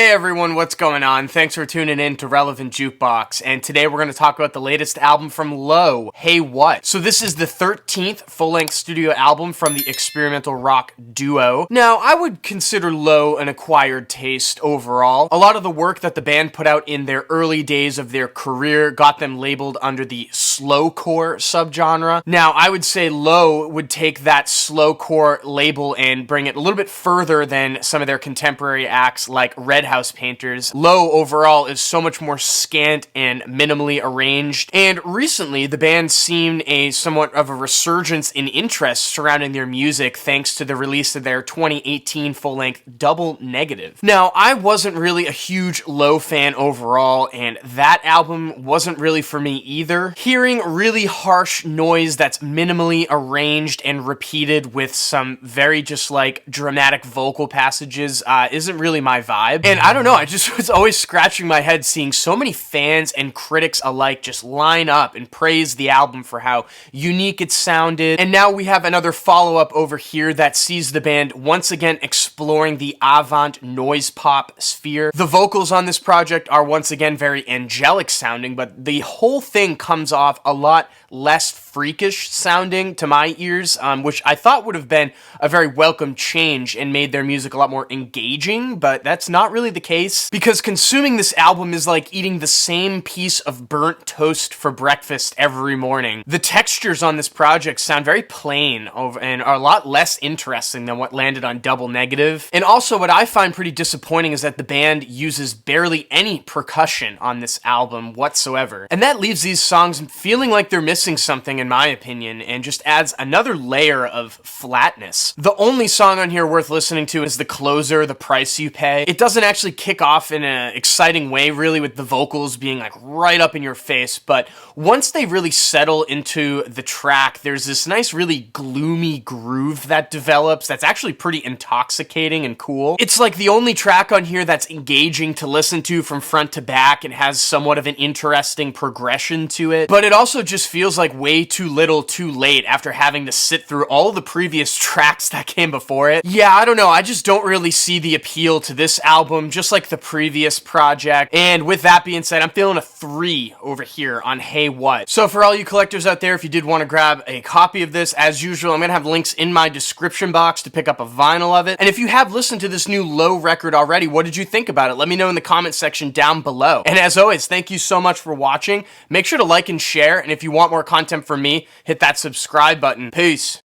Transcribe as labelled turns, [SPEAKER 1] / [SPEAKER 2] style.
[SPEAKER 1] Hey everyone, what's going on? Thanks for tuning in to Relevant Jukebox, and today we're going to talk about the latest album from Low, Hey What. So this is the 13th full-length studio album from the experimental rock duo. Now, I would consider Low an acquired taste overall. A lot of the work that the band put out in their early days of their career got them labeled under the slowcore subgenre. Now, I would say Low would take that slowcore label and bring it a little bit further than some of their contemporary acts like Red House Painters. Low overall is so much more scant and minimally arranged, and recently the band seen a somewhat of a resurgence in interest surrounding their music thanks to the release of their 2018 full-length Double Negative. Now, I wasn't really a huge Low fan overall, and that album wasn't really for me either. Hearing really harsh noise that's minimally arranged and repeated with some very just like dramatic vocal passages isn't really my vibe. And I don't know, I just was always scratching my head seeing so many fans and critics alike just line up and praise the album for how unique it sounded. And now we have another follow-up over here that sees the band once again exploring the avant noise pop sphere. The vocals on this project are once again very angelic sounding, but the whole thing comes off a lot less freakish sounding to my ears, which I thought would have been a very welcome change and made their music a lot more engaging, but that's not really the case, because consuming this album is like eating the same piece of burnt toast for breakfast every morning. The textures on this project sound very plain and are a lot less interesting than what landed on Double Negative. And also what I find pretty disappointing is that the band uses barely any percussion on this album whatsoever. And that leaves these songs feeling like they're missing something in my opinion, and just adds another layer of flatness. The only song on here worth listening to is the closer, The Price You Pay. It doesn't actually kick off in an exciting way, really, with the vocals being like right up in your face, but once they really settle into the track, there's this nice, really gloomy groove that develops that's actually pretty intoxicating and cool. It's like the only track on here that's engaging to listen to from front to back and has somewhat of an interesting progression to it, but it also just feels like way too little too late after having to sit through all the previous tracks that came before it. Yeah, I don't know, I just don't really see the appeal to this album, just like the previous project. And with that being said, I'm feeling a 3 over here on Hey What. So for all you collectors out there, if you did want to grab a copy of this, as usual, I'm gonna have links in my description box to pick up a vinyl of it. And if you have listened to this new Low record already, what did you think about it? Let me know in the comment section down below. And as always, thank you so much for watching. Make sure to like and share, and if you want more content from me, hit that subscribe button. Peace.